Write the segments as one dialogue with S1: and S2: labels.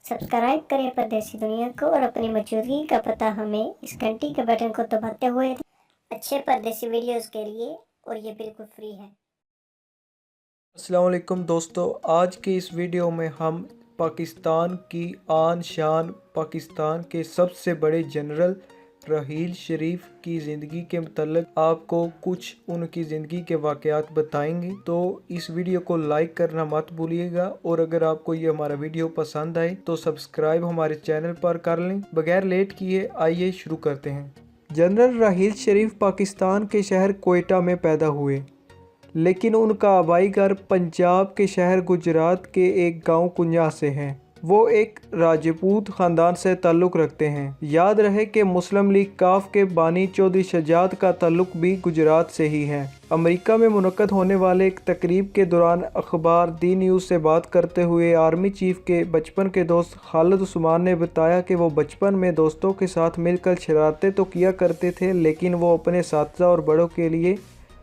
S1: Subscribe करें परदेसी दुनिया को और अपनी मौजूदगी का पता हमें इस घंटी के बटन को दबाते हुए अच्छे परदेसी वीडियोस के लिए, और ये बिल्कुल फ्री है।
S2: अस्सलाम वालेकुम दोस्तों, आज की इस वीडियो में हम पाकिस्तान की आन शान, पाकिस्तान के सबसे बड़े जनरल राहील शरीफ की ज़िंदगी के मतलब आपको कुछ उनकी ज़िंदगी के वाक़यात बताएंगे। तो इस वीडियो को लाइक करना मत भूलिएगा, और अगर आपको ये हमारा वीडियो पसंद आए तो सब्सक्राइब हमारे चैनल पर कर लें। बगैर लेट किए आइए शुरू करते हैं। जनरल राहील शरीफ पाकिस्तान के शहर कोयटा में पैदा हुए, लेकिन उनका आबाई घर पंजाब के शहर गुजरात के एक गांव कुंजा से है। वो एक राजपूत ख़ानदान से ताल्लुक़ रखते हैं। याद रहे कि मुस्लिम लीग काफ के बानी चौधरी शजात का ताल्लुक़ भी गुजरात से ही है। अमेरिका में मुनक़्क़द होने वाले एक तकरीब के दौरान अखबार दी न्यूज़ से बात करते हुए आर्मी चीफ के बचपन के दोस्त खालिद उस्मान ने बताया कि वो बचपन में दोस्तों के साथ मिलकर शरारतें तो किया करते थे, लेकिन वो अपने साथियों और बड़ों के लिए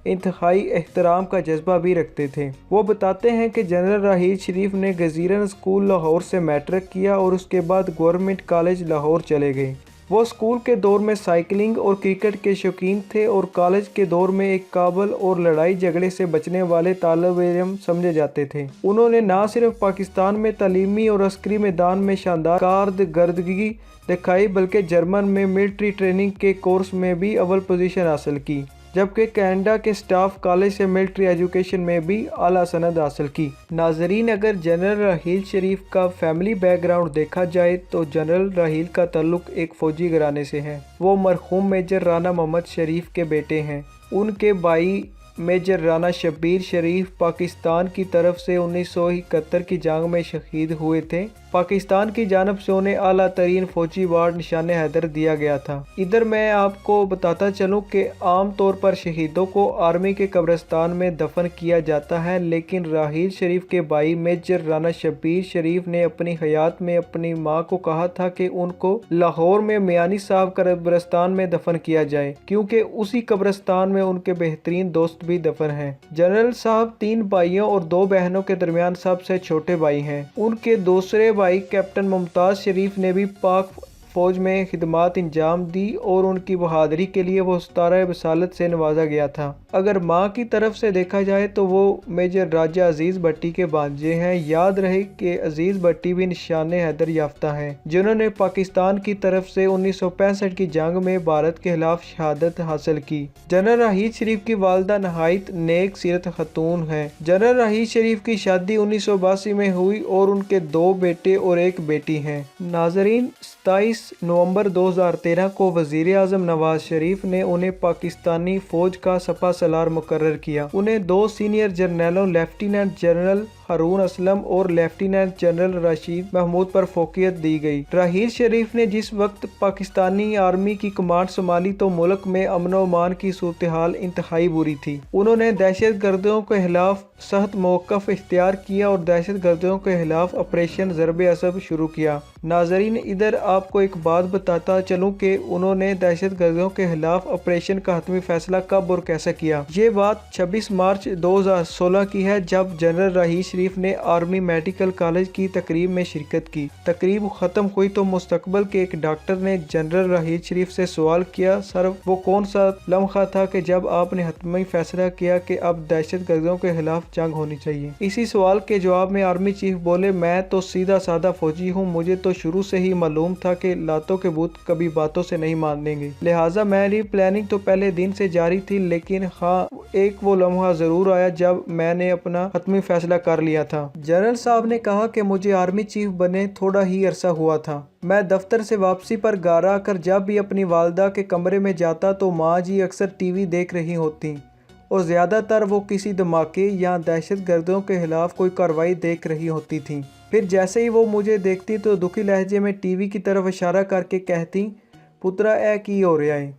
S2: इंतहाई एहतराम का जज्बा भी रखते थे। वो बताते हैं कि जनरल राहील शरीफ ने गजीरन स्कूल लाहौर से मैट्रिक किया और उसके बाद गवर्नमेंट कॉलेज लाहौर चले गए। वो स्कूल के दौर में साइकिलिंग और क्रिकेट के शौकीन थे और कॉलेज के दौर में एक काबल और लड़ाई झगड़े से बचने वाले तालिब-ए-इल्म समझे जाते थे। उन्होंने न सिर्फ पाकिस्तान में तालीमी और अस्करी मैदान में शानदार कारकर्दगी दिखाई, बल्कि जर्मन में मिलिट्री ट्रेनिंग के कोर्स में भी अव्वल पोजीशन हासिल की, जबकि कनाडा के स्टाफ कॉलेज से मिलिट्री एजुकेशन में भी आला सनद हासिल की। नाजरीन, अगर जनरल राहील शरीफ का फैमिली बैकग्राउंड देखा जाए तो जनरल राहील का ताल्लुक एक फ़ौजी घराने से है। वो मरहूम मेजर राना मोहम्मद शरीफ के बेटे हैं। उनके भाई मेजर राना शब्बीर शरीफ पाकिस्तान की तरफ से 1971 की जंग में शहीद हुए थे। पाकिस्तान की जानब से उन्हें आला तरीन फौजी अवार्ड निशान हैदर दिया गया था। इधर मैं आपको बताता चलूं कि आम तौर पर शहीदों को आर्मी के कब्रिस्तान में दफन किया जाता है, लेकिन राहील शरीफ के भाई मेजर राना शब्बीर शरीफ ने अपनी हयात में अपनी मां को कहा था कि उनको लाहौर में मियानी साहब कब्रिस्तान में दफन किया जाए, क्योंकि उसी कब्रिस्तान में उनके बेहतरीन दोस्त भी दफन हैं। जनरल साहब 3 भाइयों और 2 बहनों के दरमियान सबसे छोटे भाई हैं। उनके दूसरे भाई कैप्टन मुमताज़ शरीफ ने भी पाक फौज में खिदमात इंजाम दी और उनकी बहादुरी के लिए वो सितारा बसालत से नवाजा गया था। अगर मां की तरफ से देखा जाए तो वो मेजर राजा अजीज़ भट्टी के भांजे हैं। याद रहे कि अजीज़ भट्टी भी निशान हैदर याफ्ता हैं, जिन्होंने पाकिस्तान की तरफ से 1965 की जंग में भारत के खिलाफ शहादत हासिल की। जनरल राहील शरीफ की वालदा नहायत नेक सीरत खतून है। जनरल राहील शरीफ की शादी 1982 में हुई और उनके 2 बेटे और 1 बेटी हैं। नाजरीन, 27 नवंबर 2013 को वजीर आज़म नवाज शरीफ ने उन्हें पाकिस्तानी फौज का सपा सलार मुकर्रर किया। उन्हें 2 सीनियर जनरलों लेफ्टिनेंट जनरल हारून असलम और लेफ्टिनेंट जनरल रशीद महमूद पर फोकियत दी गई। राहील शरीफ ने जिस वक्त पाकिस्तानी आर्मी की कमांड संभाली तो मुल्क में अमन व अमान की सूरत हाल इंतहाई बुरी थी। उन्होंने दहशत गर्दों के खिलाफ सख्त मौक़िफ़ इख्तियार किया और दहशत गर्दों के खिलाफ ऑपरेशन ज़रब असब शुरू किया। नाजरीन, इधर आपको एक बात बताता चलूँ कि उन्होंने दहशत गर्दों के खिलाफ ऑपरेशन का हतमी फैसला कब और कैसे किया। ये बात 26 मार्च 2016 की है, जब जनरल राहील शरीफ ने आर्मी मेडिकल कॉलेज की तकरीब में शिरकत की। तकरीब ख़त्म हुई तो मुस्तकबिल के एक डॉक्टर ने जनरल राहील शरीफ से सवाल किया, सर वो कौन सा लम्हा था कि जब आपने हतमी फैसला किया कि अब दहशत गर्दों के खिलाफ जंग होनी चाहिए। इसी सवाल के जवाब में आर्मी चीफ बोले, मैं तो सीधा साधा फौजी हूँ, मुझे तो शुरू से ही मालूम था कि लातों के भूत कभी बातों से नहीं मानेंगे, लिहाजा मेरी प्लानिंग तो पहले दिन से जारी थी। लेकिन हाँ, एक वो लम्हा जरूर आया जब मैंने अपना हतमी फैसला कर लिया था। जनरल साहब ने कहा कि मुझे आर्मी चीफ बने थोड़ा ही अरसा हुआ था। मैं दफ्तर से वापसी पर घर आकर जब भी अपनी वालदा के कमरे में जाता तो माँ जी अक्सर टीवी देख रही होती और ज़्यादातर वो किसी धमाके या दहशत गर्दों के खिलाफ कोई कार्रवाई देख रही होती थी। फिर जैसे ही वो मुझे देखती तो दुखी लहजे में टीवी की तरफ इशारा करके कहती, पुत्रा ऐ की हो रहा है।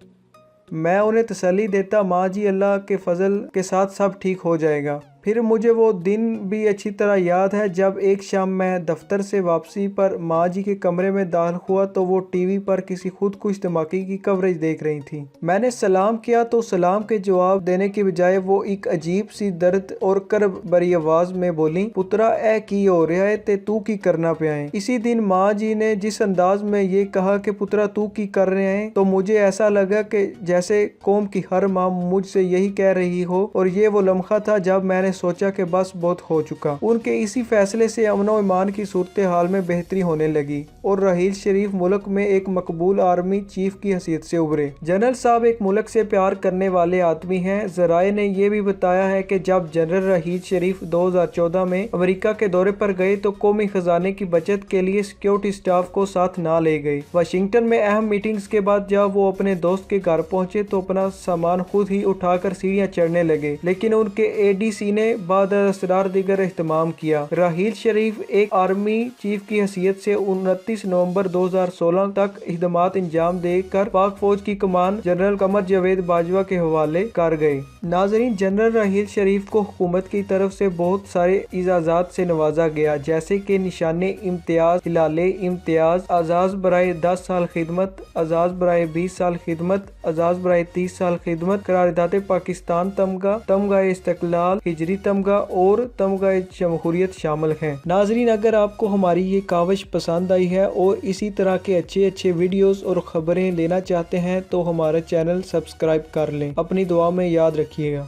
S2: मैं उन्हें तसल्ली देता, माँ जी अल्लाह के फजल के साथ सब ठीक हो जाएगा। پھر مجھے وہ دن بھی اچھی طرح یاد ہے جب ایک شام میں دفتر سے واپسی پر ماں جی کے کمرے میں داخل ہوا تو وہ ٹی وی پر کسی خودکش دھماکے کی کوریج دیکھ رہی تھی۔ میں نے سلام کیا تو سلام کے جواب دینے کی بجائے وہ ایک عجیب سی درد اور کرب بری آواز میں بولی، پترا اے کی ہو رہا ہے تے تو کی کرنا پیا ہے۔ اسی دن ماں جی نے جس انداز میں یہ کہا کہ پترا تو کی کر رہے ہیں تو مجھے ایسا لگا کہ جیسے قوم کی ہر ماں مجھ سے یہی کہہ رہی ہو، اور یہ وہ لمحہ تھا جب میں نے سوچا کہ بس بہت ہو چکا۔ ان کے اسی فیصلے سے امن و ایمان کی صورتحال میں بہتری ہونے لگی اور راحیل شریف ملک میں ایک مقبول آرمی چیف کی حیثیت سے ابھرے۔ جنرل صاحب ایک ملک سے پیار کرنے والے آدمی ہیں۔ ذرائع نے یہ بھی بتایا ہے کہ جب جنرل راحیل شریف 2014 میں امریکہ کے دورے پر گئے تو قومی خزانے کی بچت کے لیے سیکیورٹی سٹاف کو ساتھ نہ لے گئے۔ واشنگٹن میں اہم میٹنگز کے بعد جب وہ اپنے دوست کے گھر پہنچے تو اپنا سامان خود ہی اٹھا کر سیڑھیاں چڑھنے لگے، لیکن ان کے اے ڈی سی نے بعد اسرار دیگر اہتمام کیا۔ راحیل شریف ایک آرمی چیف کی حیثیت سے 29 نومبر 2016 تک خدمات انجام دے کر پاک فوج کی کمان جنرل قمر جاوید باجوہ کے حوالے کر گئے۔ ناظرین، جنرل راحیل شریف کو حکومت کی طرف سے بہت سارے اعزازات سے نوازا گیا، جیسے کہ نشان امتیاز، ہلال امتیاز، اعزاز برائے 10 سال خدمت، اعزاز برائے 20 سال خدمت، اعزاز برائے 30 سال خدمت، قرارداد پاکستان تمغہ، تمغہ استقلال، ہجری تمغہ اور تمغہ جمہوریت شامل ہیں۔ ناظرین، اگر آپ کو ہماری یہ کاوش پسند آئی ہے اور اسی طرح کے اچھے ویڈیوز اور خبریں لینا چاہتے ہیں تو ہمارا چینل سبسکرائب کر لیں۔ اپنی دعا میں یاد رکھیے گا۔